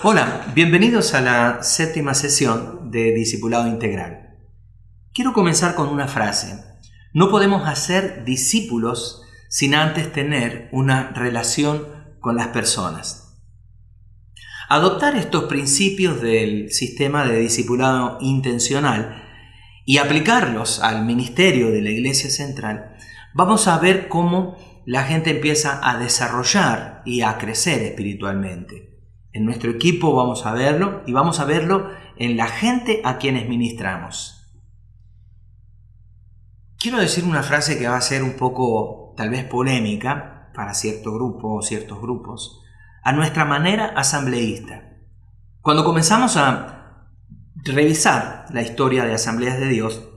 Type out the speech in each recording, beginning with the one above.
Hola, bienvenidos a la séptima sesión de Discipulado Integral. Quiero comenzar con una frase. No podemos hacer discípulos sin antes tener una relación con las personas. Adoptar estos principios del sistema de discipulado intencional y aplicarlos al ministerio de la Iglesia Central, vamos a ver cómo la gente empieza a desarrollar y a crecer espiritualmente. En nuestro equipo vamos a verlo y vamos a verlo en la gente a quienes ministramos. Quiero decir una frase que va a ser un poco, tal vez polémica para cierto grupo o ciertos grupos, a nuestra manera asambleísta. Cuando comenzamos a revisar la historia de Asambleas de Dios,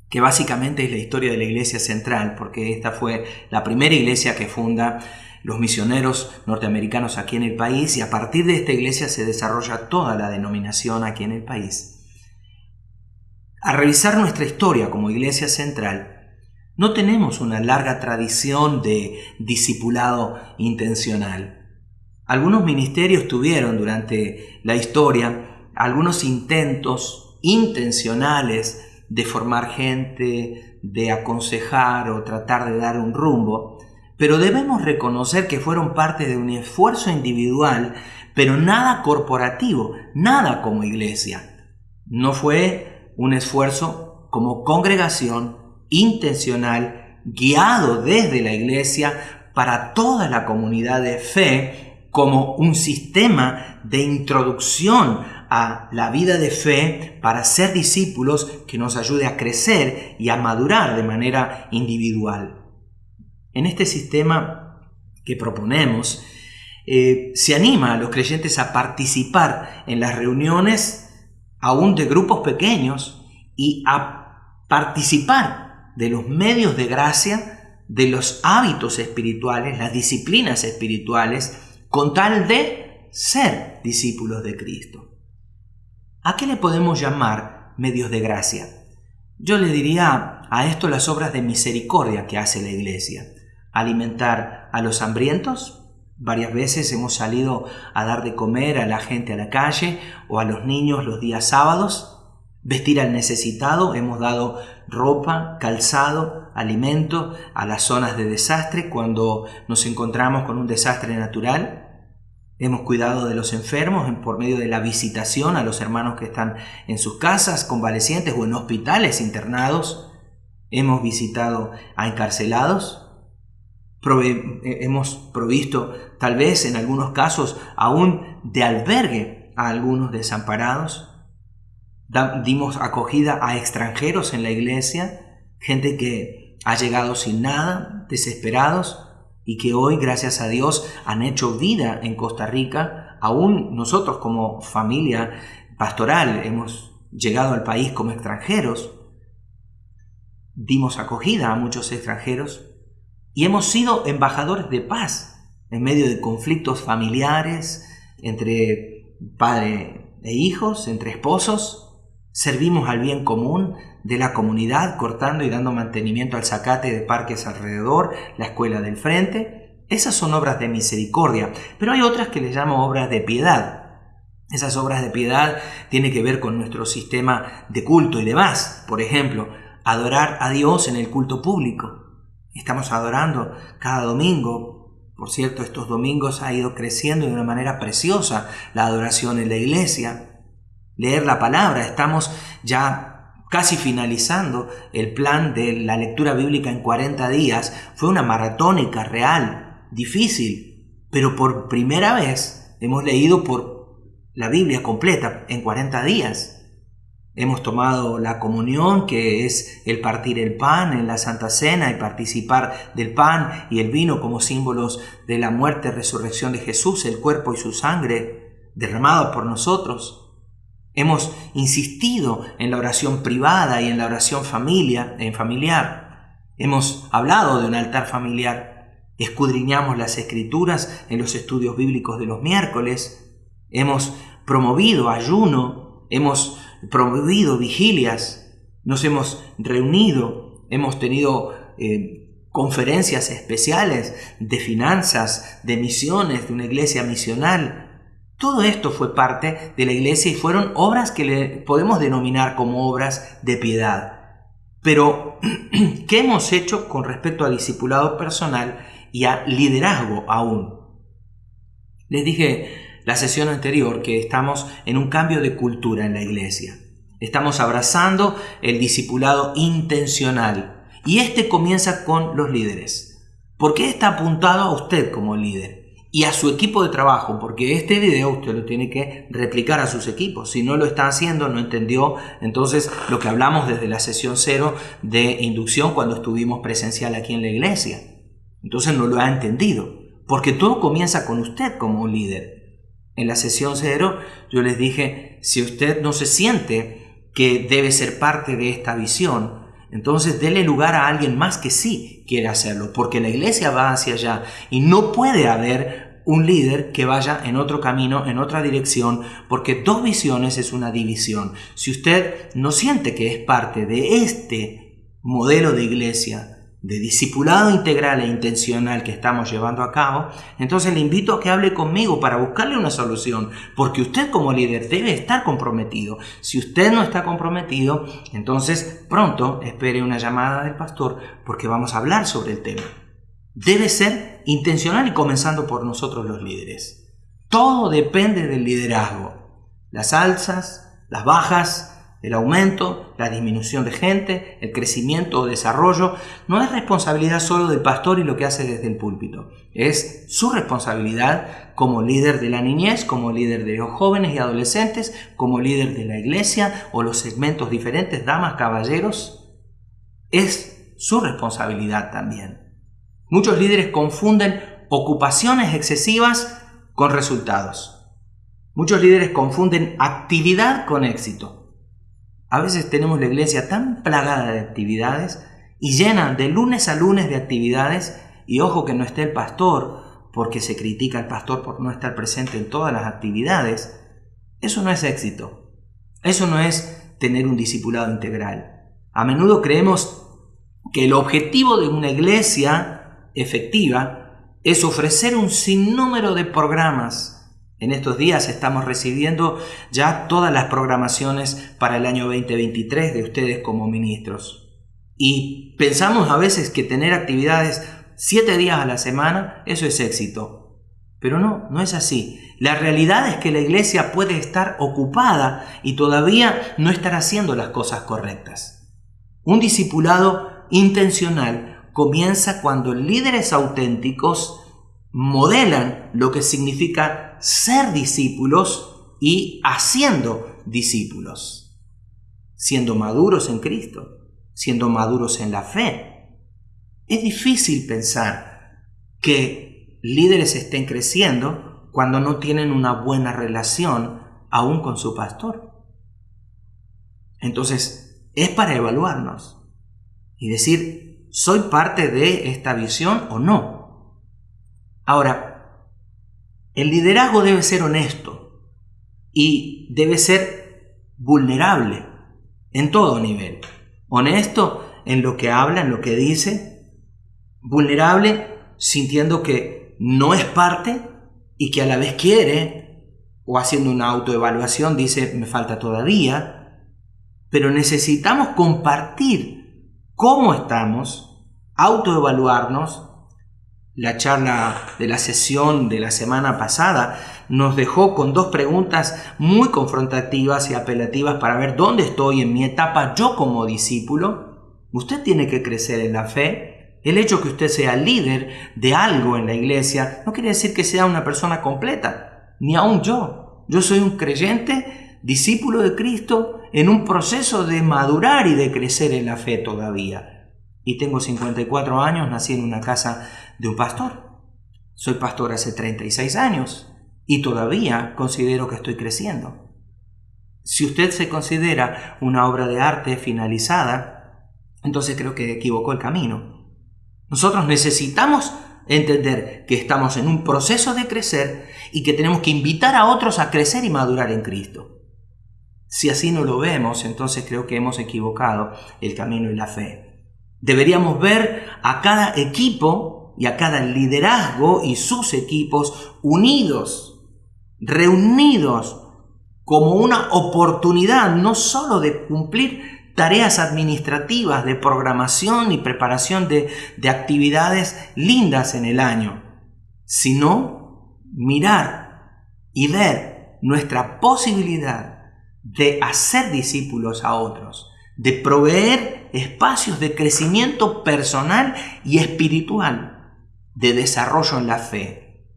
que básicamente es la historia de la Iglesia Central, porque esta fue la primera iglesia que funda los misioneros norteamericanos aquí en el país, y a partir de esta iglesia se desarrolla toda la denominación aquí en el país. A revisar nuestra historia como Iglesia Central, no tenemos una larga tradición de discipulado intencional. Algunos ministerios tuvieron durante la historia algunos intentos intencionales de formar gente, de aconsejar o tratar de dar un rumbo, pero debemos reconocer que fueron parte de un esfuerzo individual, pero nada corporativo, nada como iglesia. No fue un esfuerzo como congregación intencional, guiado desde la iglesia para toda la comunidad de fe, como un sistema de introducción a la vida de fe para ser discípulos que nos ayude a crecer y a madurar de manera individual. En este sistema que proponemos, se anima a los creyentes a participar en las reuniones aún de grupos pequeños y a participar de los medios de gracia, de los hábitos espirituales, las disciplinas espirituales, con tal de ser discípulos de Cristo. ¿A qué le podemos llamar medios de gracia? Yo le diría a esto las obras de misericordia que hace la iglesia. Alimentar a los hambrientos. Varias veces hemos salido a dar de comer a la gente a la calle o a los niños los días sábados. Vestir al necesitado. Hemos dado ropa, calzado, alimento a las zonas de desastre cuando nos encontramos con un desastre natural. Hemos cuidado de los enfermos por medio de la visitación a los hermanos que están en sus casas, convalecientes o en hospitales internados. Hemos visitado a encarcelados. Hemos provisto, tal vez en algunos casos, aún de albergue a algunos desamparados. Dimos acogida a extranjeros en la iglesia, gente que ha llegado sin nada, desesperados, y que hoy, gracias a Dios, han hecho vida en Costa Rica. Aún nosotros como familia pastoral hemos llegado al país como extranjeros. Dimos acogida a muchos extranjeros y hemos sido embajadores de paz en medio de conflictos familiares, entre padre e hijos, entre esposos. Servimos al bien común de la comunidad, cortando y dando mantenimiento al zacate de parques alrededor, la escuela del frente. Esas son obras de misericordia, pero hay otras que les llamo obras de piedad. Esas obras de piedad tienen que ver con nuestro sistema de culto y demás. Por ejemplo, adorar a Dios en el culto público. Estamos adorando cada domingo. Por cierto, estos domingos ha ido creciendo de una manera preciosa la adoración en la iglesia. Leer la palabra, estamos ya casi finalizando el plan de la lectura bíblica en 40 días. Fue una maratónica real, difícil, pero por primera vez hemos leído por la Biblia completa en 40 días. Hemos tomado la comunión, que es el partir el pan en la Santa Cena y participar del pan y el vino como símbolos de la muerte y resurrección de Jesús, el cuerpo y su sangre derramado por nosotros. Hemos insistido en la oración privada y en la oración familiar. Hemos hablado de un altar familiar. Escudriñamos las Escrituras en los estudios bíblicos de los miércoles. Hemos promovido ayuno. Hemos promovido vigilias. Nos hemos reunido. Hemos tenido conferencias especiales de finanzas, de misiones, de una iglesia misional. Todo esto fue parte de la iglesia y fueron obras que le podemos denominar como obras de piedad. Pero, ¿qué hemos hecho con respecto a discipulado personal y a liderazgo aún? Les dije la sesión anterior que estamos en un cambio de cultura en la iglesia. Estamos abrazando el discipulado intencional y este comienza con los líderes. ¿Por qué está apuntado a usted como líder? Y a su equipo de trabajo, porque este video usted lo tiene que replicar a sus equipos. Si no lo está haciendo, no entendió, entonces lo que hablamos desde la sesión 0 de inducción cuando estuvimos presencial aquí en la iglesia. Entonces no lo ha entendido, porque todo comienza con usted como líder. En la sesión 0 yo les dije, si usted no se siente que debe ser parte de esta visión, entonces dele lugar a alguien más que sí quiere hacerlo, porque la iglesia va hacia allá y no puede haber un líder que vaya en otro camino, en otra dirección, porque dos visiones es una división. Si usted no siente que es parte de este modelo de iglesia, de discipulado integral e intencional que estamos llevando a cabo, entonces le invito a que hable conmigo para buscarle una solución, porque usted como líder debe estar comprometido. Si usted no está comprometido, entonces pronto espere una llamada del pastor porque vamos a hablar sobre el tema. Debe ser intencional y comenzando por nosotros los líderes. Todo depende del liderazgo. Las alzas, las bajas, el aumento, la disminución de gente, el crecimiento o desarrollo, no es responsabilidad solo del pastor y lo que hace desde el púlpito. Es su responsabilidad como líder de la niñez, como líder de los jóvenes y adolescentes, como líder de la iglesia o los segmentos diferentes, damas, caballeros. Es su responsabilidad también. Muchos líderes confunden ocupaciones excesivas con resultados. Muchos líderes confunden actividad con éxito. A veces tenemos la iglesia tan plagada de actividades y llena de lunes a lunes de actividades, y ojo que no esté el pastor, porque se critica al pastor por no estar presente en todas las actividades. Eso no es éxito. Eso no es tener un discipulado integral. A menudo creemos que el objetivo de una iglesia efectiva es ofrecer un sinnúmero de programas. En estos días estamos recibiendo ya todas las programaciones para el año 2023 de ustedes como ministros. Y pensamos a veces que tener actividades 7 días a la semana, eso es éxito. Pero no es así. La realidad es que la iglesia puede estar ocupada y todavía no estar haciendo las cosas correctas. Un discipulado intencional comienza cuando líderes auténticos modelan lo que significa ser discípulos y haciendo discípulos, siendo maduros en Cristo, siendo maduros en la fe. Es difícil pensar que líderes estén creciendo cuando no tienen una buena relación aún con su pastor. Entonces, es para evaluarnos y decir, ¿soy parte de esta visión o no? Ahora, el liderazgo debe ser honesto y debe ser vulnerable en todo nivel. Honesto en lo que habla, en lo que dice. Vulnerable sintiendo que no es parte y que a la vez quiere, o haciendo una autoevaluación dice, me falta todavía. Pero necesitamos compartir cómo estamos, autoevaluarnos. La charla de la sesión de la semana pasada nos dejó con 2 preguntas muy confrontativas y apelativas para ver dónde estoy en mi etapa yo como discípulo. Usted tiene que crecer en la fe. El hecho que usted sea líder de algo en la iglesia no quiere decir que sea una persona completa, ni aún yo. Yo soy un creyente, discípulo de Cristo, en un proceso de madurar y de crecer en la fe todavía. Y tengo 54 años, nací en una casa de un pastor. Soy pastor hace 36 años y todavía considero que estoy creciendo. Si usted se considera una obra de arte finalizada, entonces creo que equivocó el camino. Nosotros necesitamos entender que estamos en un proceso de crecer y que tenemos que invitar a otros a crecer y madurar en Cristo. Si así no lo vemos, entonces creo que hemos equivocado el camino y la fe. Deberíamos ver a cada equipo y a cada liderazgo y sus equipos unidos reunidos como una oportunidad no solo de cumplir tareas administrativas, de programación y preparación de actividades lindas en el año, sino mirar y ver nuestra posibilidad de hacer discípulos a otros, de proveer espacios de crecimiento personal y espiritual, de desarrollo en la fe.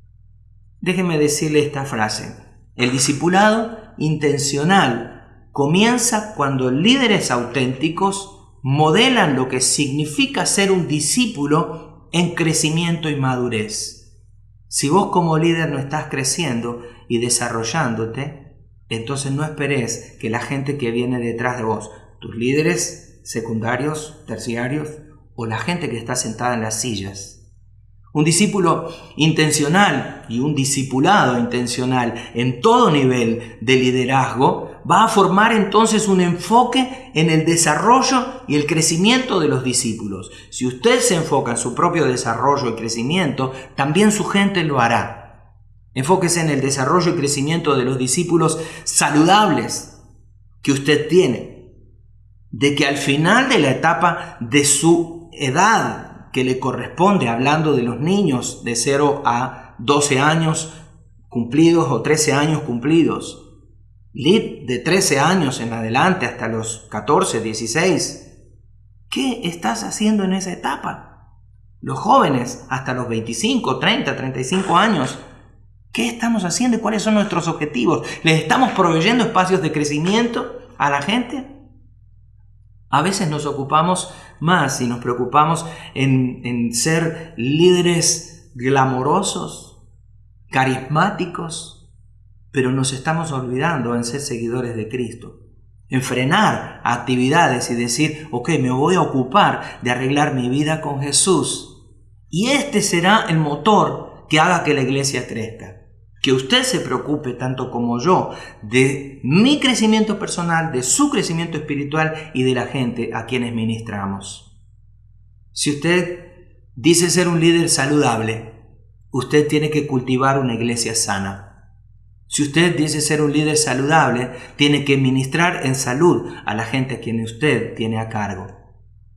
Déjenme decirle esta frase: el discipulado intencional comienza cuando líderes auténticos modelan lo que significa ser un discípulo en crecimiento y madurez. Si vos como líder no estás creciendo y desarrollándote, entonces no esperes que la gente que viene detrás de vos, tus líderes secundarios, terciarios o la gente que está sentada en las sillas. Un discípulo intencional y un discipulado intencional en todo nivel de liderazgo va a formar entonces un enfoque en el desarrollo y el crecimiento de los discípulos. Si usted se enfoca en su propio desarrollo y crecimiento, también su gente lo hará. Enfóquese en el desarrollo y crecimiento de los discípulos saludables que usted tiene, de que al final de la etapa de su edad que le corresponde, hablando de los niños de 0 a 12 años cumplidos o 13 años cumplidos, de 13 años en adelante hasta los 14, 16, ¿qué estás haciendo en esa etapa? Los jóvenes hasta los 25, 30, 35 años, ¿qué estamos haciendo y cuáles son nuestros objetivos? ¿Les estamos proveyendo espacios de crecimiento a la gente? A veces nos ocupamos más y nos preocupamos en ser líderes glamorosos, carismáticos, pero nos estamos olvidando en ser seguidores de Cristo, en frenar actividades y decir, ok, me voy a ocupar de arreglar mi vida con Jesús. Y este será el motor que haga que la iglesia crezca. Que usted se preocupe tanto como yo de mi crecimiento personal, de su crecimiento espiritual y de la gente a quienes ministramos. Si usted dice ser un líder saludable, usted tiene que cultivar una iglesia sana. Si usted dice ser un líder saludable, tiene que ministrar en salud a la gente a quien usted tiene a cargo.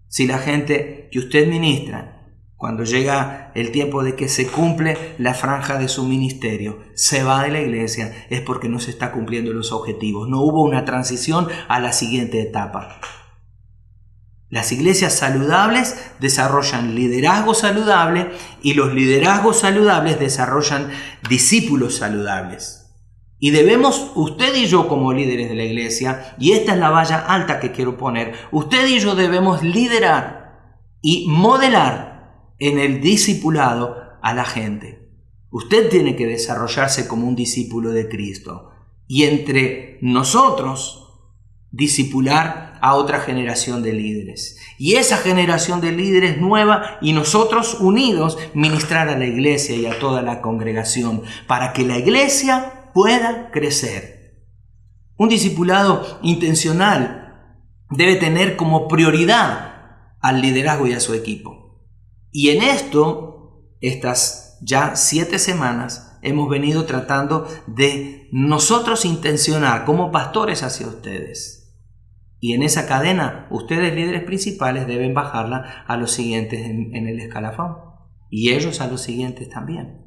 Si la gente que usted ministra, cuando llega el tiempo de que se cumple la franja de su ministerio, se va de la iglesia, es porque no se está cumpliendo los objetivos. No hubo una transición a la siguiente etapa. Las iglesias saludables desarrollan liderazgo saludable y los liderazgos saludables desarrollan discípulos saludables. Y debemos, usted y yo como líderes de la iglesia, y esta es la valla alta que quiero poner, usted y yo debemos liderar y modelar en el discipulado a la gente. Usted tiene que desarrollarse como un discípulo de Cristo y entre nosotros discipular a otra generación de líderes. Y esa generación de líderes nueva y nosotros unidos ministrar a la iglesia y a toda la congregación para que la iglesia pueda crecer. Un discipulado intencional debe tener como prioridad al liderazgo y a su equipo. Y en esto, estas ya 7 semanas, hemos venido tratando de nosotros intencionar como pastores hacia ustedes. Y en esa cadena, ustedes líderes principales deben bajarla a los siguientes en el escalafón. Y ellos a los siguientes también.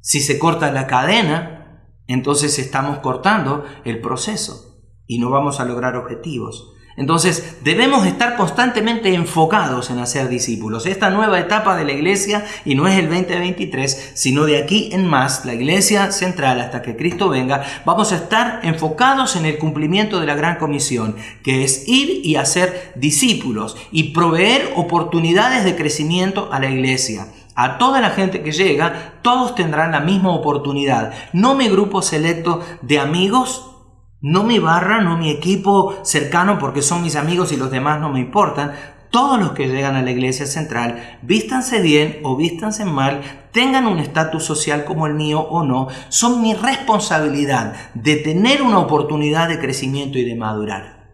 Si se corta la cadena, entonces estamos cortando el proceso y no vamos a lograr objetivos. Entonces debemos estar constantemente enfocados en hacer discípulos. Esta nueva etapa de la iglesia, y no es el 2023, sino de aquí en más, la iglesia central hasta que Cristo venga, vamos a estar enfocados en el cumplimiento de la gran comisión, que es ir y hacer discípulos y proveer oportunidades de crecimiento a la iglesia. A toda la gente que llega, todos tendrán la misma oportunidad. No mi grupo selecto de amigos, no mi barra, no mi equipo cercano porque son mis amigos y los demás no me importan. Todos los que llegan a la iglesia central, vístanse bien o vístanse mal, tengan un estatus social como el mío o no, son mi responsabilidad de tener una oportunidad de crecimiento y de madurar.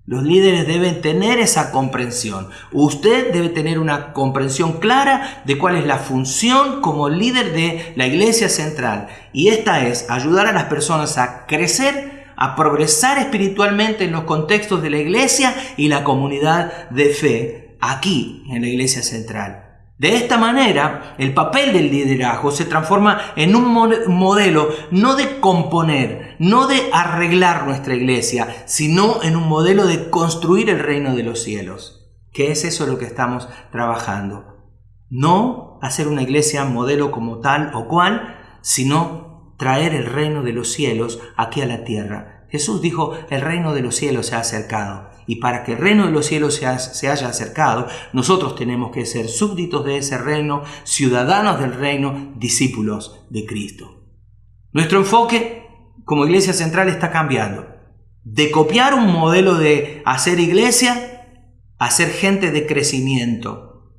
Los líderes deben tener esa comprensión. Usted debe tener una comprensión clara de cuál es la función como líder de la Iglesia Central. Y esta es ayudar a las personas a crecer, a progresar espiritualmente en los contextos de la Iglesia y la comunidad de fe aquí en la Iglesia Central. De esta manera, el papel del liderazgo se transforma en un modelo no de componer, no de arreglar nuestra iglesia, sino en un modelo de construir el reino de los cielos. ¿Qué es eso lo que estamos trabajando? No hacer una iglesia modelo como tal o cual, sino traer el reino de los cielos aquí a la tierra. Jesús dijo, el reino de los cielos se ha acercado. Y para que el reino de los cielos se haya acercado, nosotros tenemos que ser súbditos de ese reino, ciudadanos del reino, discípulos de Cristo. Nuestro enfoque como Iglesia Central está cambiando. De copiar un modelo de hacer iglesia, a ser gente de crecimiento.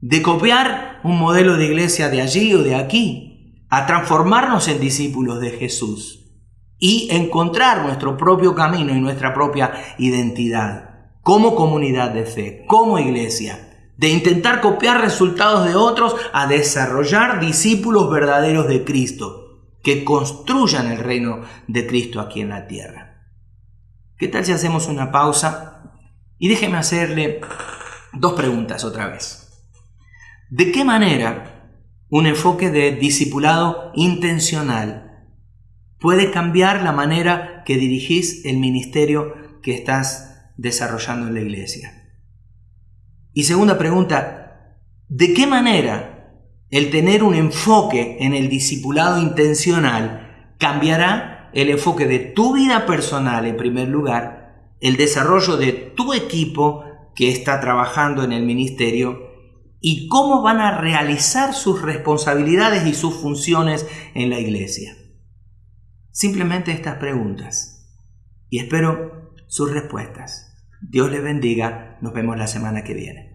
De copiar un modelo de iglesia de allí o de aquí, a transformarnos en discípulos de Jesús. Y encontrar nuestro propio camino y nuestra propia identidad como comunidad de fe, como iglesia, de intentar copiar resultados de otros a desarrollar discípulos verdaderos de Cristo que construyan el reino de Cristo aquí en la tierra. ¿Qué tal si hacemos una pausa? Y déjeme hacerle dos preguntas otra vez. ¿De qué manera un enfoque de discipulado intencional puede cambiar la manera que dirigís el ministerio que estás desarrollando en la iglesia? Y segunda pregunta, ¿de qué manera el tener un enfoque en el discipulado intencional cambiará el enfoque de tu vida personal en primer lugar, el desarrollo de tu equipo que está trabajando en el ministerio y cómo van a realizar sus responsabilidades y sus funciones en la iglesia? Simplemente estas preguntas y espero sus respuestas. Dios les bendiga. Nos vemos la semana que viene.